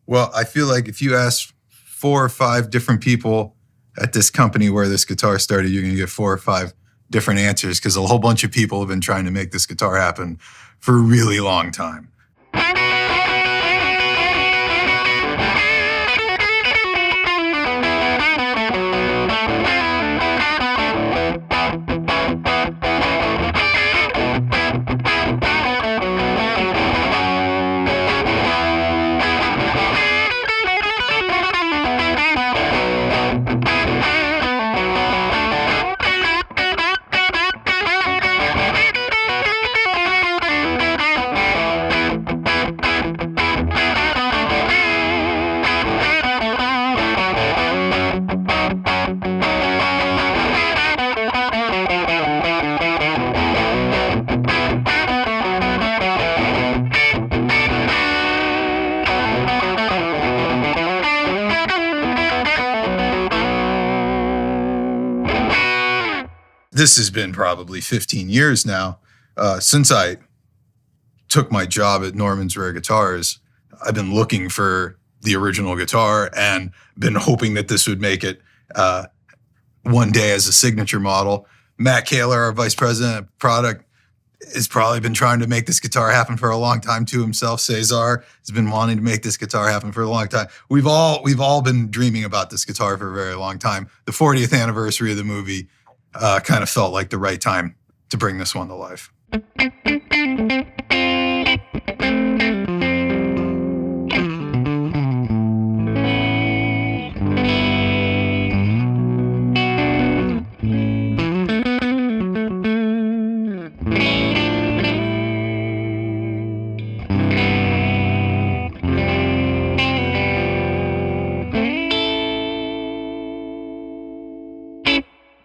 Well, I feel like if you ask 4 or 5 different people at this company where this guitar started, you're going to get 4 or 5 different answers because a whole bunch of people have been trying to make this guitar happen for a really long time. This has been probably 15 years now since I took my job at Norman's Rare Guitars. I've been looking for the original guitar and been hoping that this would make it one day as a signature model. Matt Kaler, our vice president of product, has probably been trying to make this guitar happen for a long time too himself. Cesar has been wanting to make this guitar happen for a long time. We've all been dreaming about this guitar for a very long time. The 40th anniversary of the movie kind of felt like the right time to bring this one to life.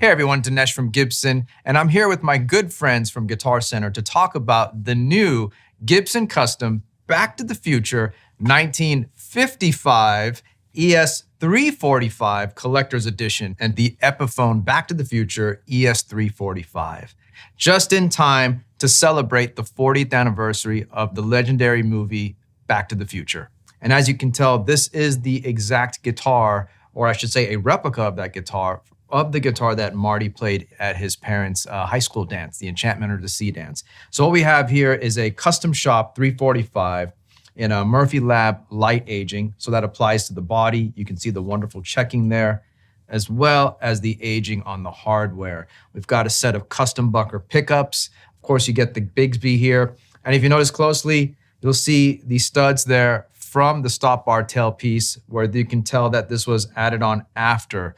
Hey everyone, Dinesh from Gibson, and I'm here with my good friends from Guitarcenter to talk about the new Gibson Custom Back to the Future 1955 ES-345 Collector's Edition and the Epiphone Back to the Future ES-345. Just in time to celebrate the 40th anniversary of the legendary movie Back to the Future. And as you can tell, this is the exact guitar, or I should say a replica of that guitar, of the guitar that Marty played at his parents' high school dance, the Enchantment of the Sea dance. So what we have here is a custom shop 345 in a Murphy Lab light aging. So that applies to the body. You can see the wonderful checking there, as well as the aging on the hardware. We've got a set of custom Bucker pickups. Of course, you get the Bigsby here. And if you notice closely, you'll see the studs there from the stop bar tailpiece, where you can tell that this was added on after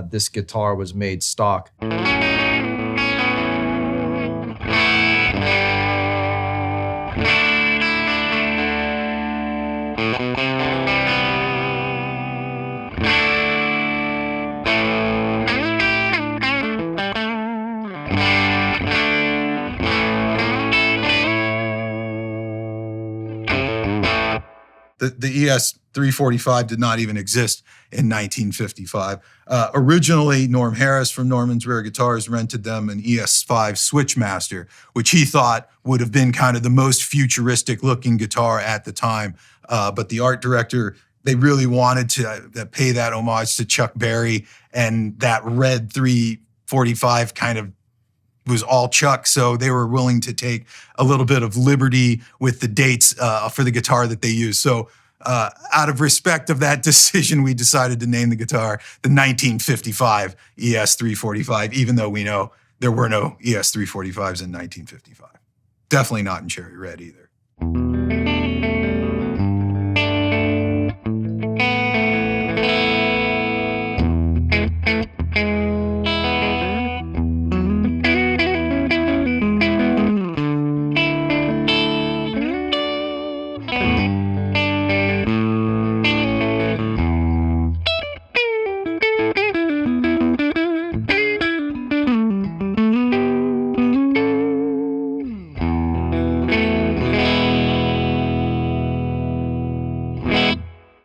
this guitar was made stock. The ES-345 did not even exist in 1955. Originally, Norm Harris from Norman's Rare Guitars rented them an ES-5 Switchmaster, which he thought would have been kind of the most futuristic looking guitar at the time. But the art director, they really wanted to pay that homage to Chuck Berry, and that red 345 kind of was all Chuck, so they were willing to take a little bit of liberty with the dates for the guitar that they used. So out of respect of that decision, we decided to name the guitar the 1955 ES-345, even though we know there were no ES-345s in 1955. Definitely not in cherry red either.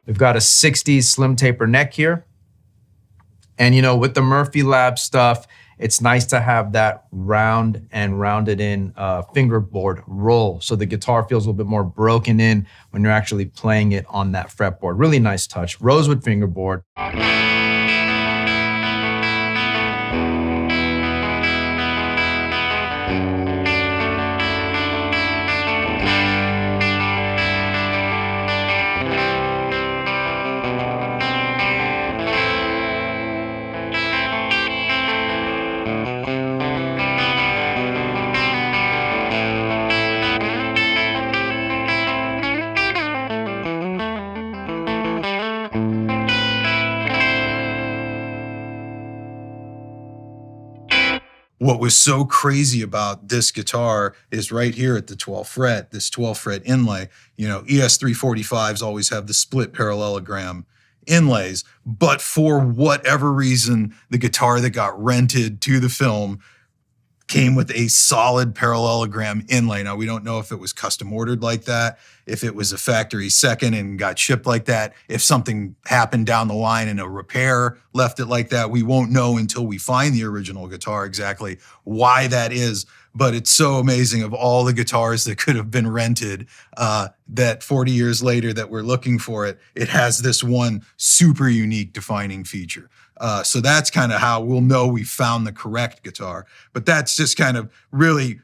We've got a 60s slim taper neck here. And you know, with the Murphy Lab stuff, it's nice to have that round and rounded in fingerboard roll. So the guitar feels a little bit more broken in when you're actually playing it on that fretboard. Really nice touch. Rosewood fingerboard. What was so crazy about this guitar is right here at the 12th fret, this 12th fret inlay. You know, ES-345s always have the split parallelogram inlays, but for whatever reason, the guitar that got rented to the film came with a solid parallelogram inlay. Now, we don't know if it was custom ordered like that, if it was a factory second and got shipped like that, if something happened down the line and a repair left it like that. We won't know until we find the original guitar exactly why that is. But it's so amazing, of all the guitars that could have been rented, that 40 years later that we're looking for it, it has this one super unique defining feature. So that's kind of how we'll know we found the correct guitar. But that's just kind of really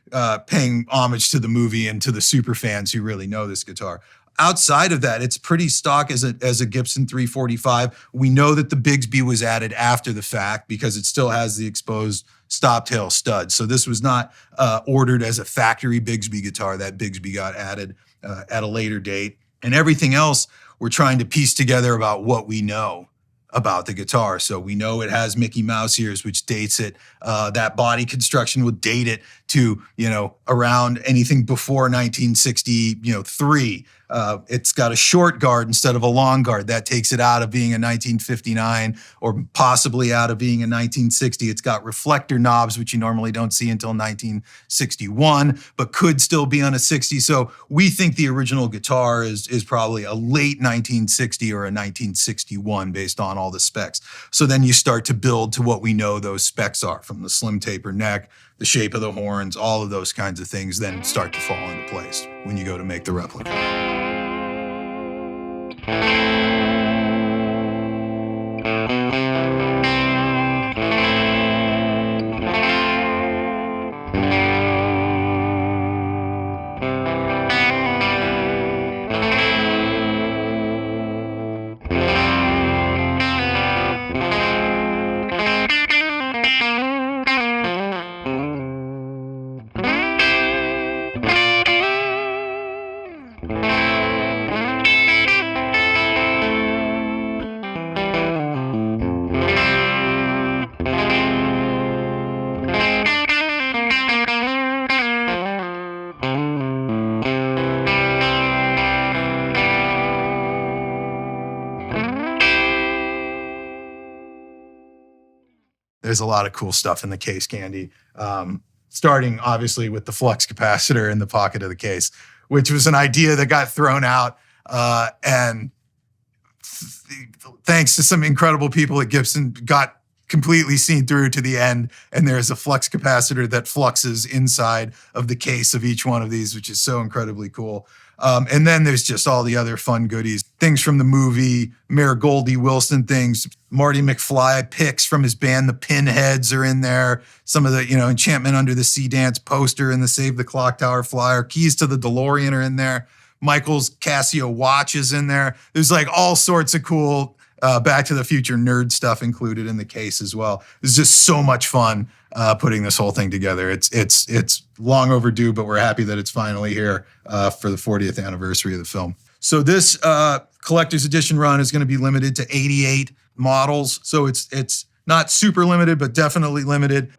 paying homage to the movie and to the super fans who really know this guitar. Outside of that, it's pretty stock as a Gibson 345. We know that the Bigsby was added after the fact because it still has the exposed stop tail stud. So this was not ordered as a factory Bigsby guitar. That Bigsby got added at a later date. And everything else, we're trying to piece together about what we know about the guitar. So we know it has Mickey Mouse ears, which dates it. That body construction would date it to, around anything before 1963. It's got a short guard instead of a long guard. That takes it out of being a 1959 or possibly out of being a 1960. It's got reflector knobs, which you normally don't see until 1961, but could still be on a 60. So we think the original guitar is probably a late 1960 or a 1961 based on all the specs. So then you start to build to what we know those specs are, from the slim taper neck, the shape of the horns, all of those kinds of things then start to fall into place when you go to make the replica. There's a lot of cool stuff in the case, Candy. Starting obviously with the flux capacitor in the pocket of the case, which was an idea that got thrown out. And thanks to some incredible people at Gibson, got completely seen through to the end. And there's a flux capacitor that fluxes inside of the case of each one of these, which is so incredibly cool. And then there's just all the other fun goodies, things from the movie, Mayor Goldie Wilson things, Marty McFly picks from his band, the Pinheads are in there. Some of the, Enchantment Under the Sea Dance poster and the Save the Clock Tower flyer, keys to the DeLorean are in there. Michael's Casio watch is in there. There's like all sorts of cool Back to the Future nerd stuff included in the case as well. It's just so much fun putting this whole thing together. It's long overdue, but we're happy that it's finally here for the 40th anniversary of the film. So this collector's edition run is going to be limited to 88 models. So it's not super limited, but definitely limited.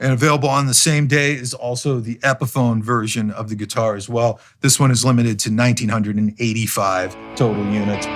And available on the same day is also the Epiphone version of the guitar as well. This one is limited to 1,985 total units.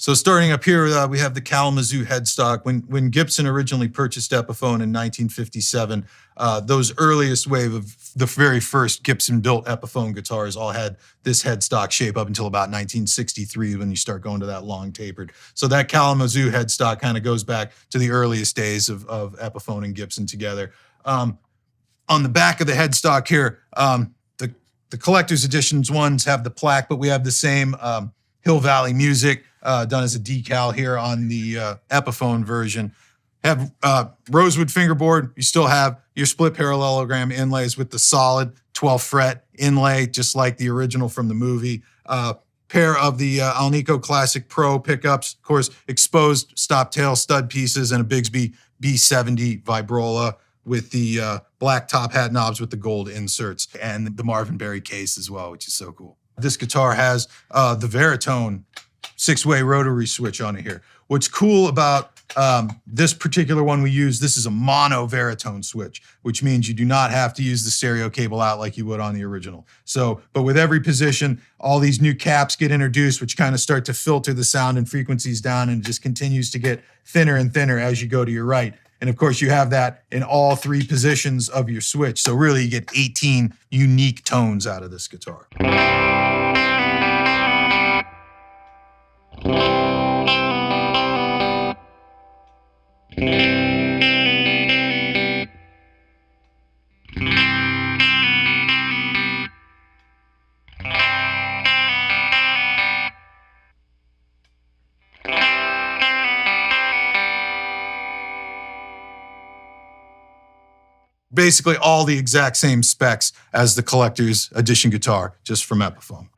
So starting up here, we have the Kalamazoo headstock. When Gibson originally purchased Epiphone in 1957, those earliest wave of the very first Gibson-built Epiphone guitars all had this headstock shape up until about 1963 when you start going to that long tapered. So that Kalamazoo headstock kind of goes back to the earliest days of Epiphone and Gibson together. On the back of the headstock here, the collector's editions ones have the plaque, but we have the same Hill Valley Music done as a decal here on the Epiphone version. Have rosewood fingerboard. You still have your split parallelogram inlays with the solid 12 fret inlay, just like the original from the movie. Pair of the Alnico Classic Pro pickups, of course, exposed stop tail stud pieces, and a Bigsby B70 vibrola with the black top hat knobs with the gold inserts, and the Marvin Berry case as well, which is so cool. This guitar has the Varitone 6-way rotary switch on it here. What's cool about this particular one we use, this is a mono Varitone switch, which means you do not have to use the stereo cable out like you would on the original. So, but with every position, all these new caps get introduced, which kind of start to filter the sound and frequencies down, and it just continues to get thinner and thinner as you go to your right. And of course, you have that in all three positions of your switch. So really, you get 18 unique tones out of this guitar. Basically all the exact same specs as the collector's edition guitar, just from Epiphone.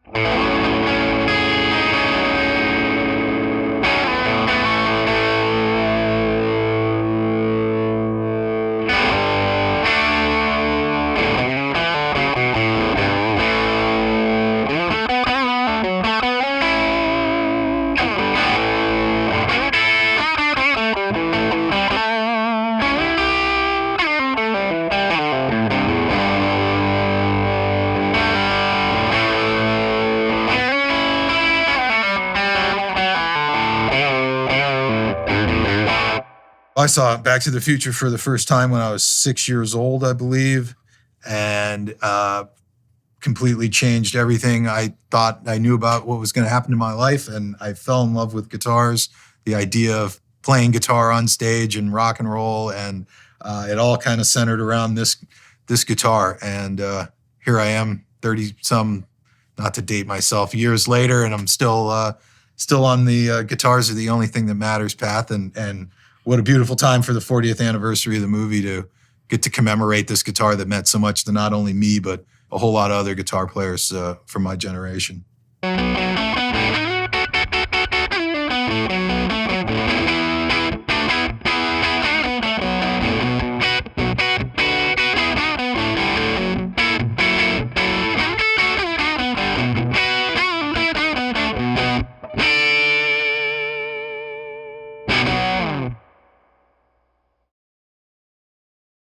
I saw Back to the Future for the first time when I was 6 years old, I believe, and completely changed everything I thought I knew about what was going to happen in my life. And I fell in love with guitars, the idea of playing guitar on stage and rock and roll, and it all kind of centered around this guitar. And here I am, 30-some, not to date myself, years later, and I'm still on the guitars are the only thing that matters path. And what a beautiful time for the 40th anniversary of the movie to get to commemorate this guitar that meant so much to not only me, but a whole lot of other guitar players from my generation.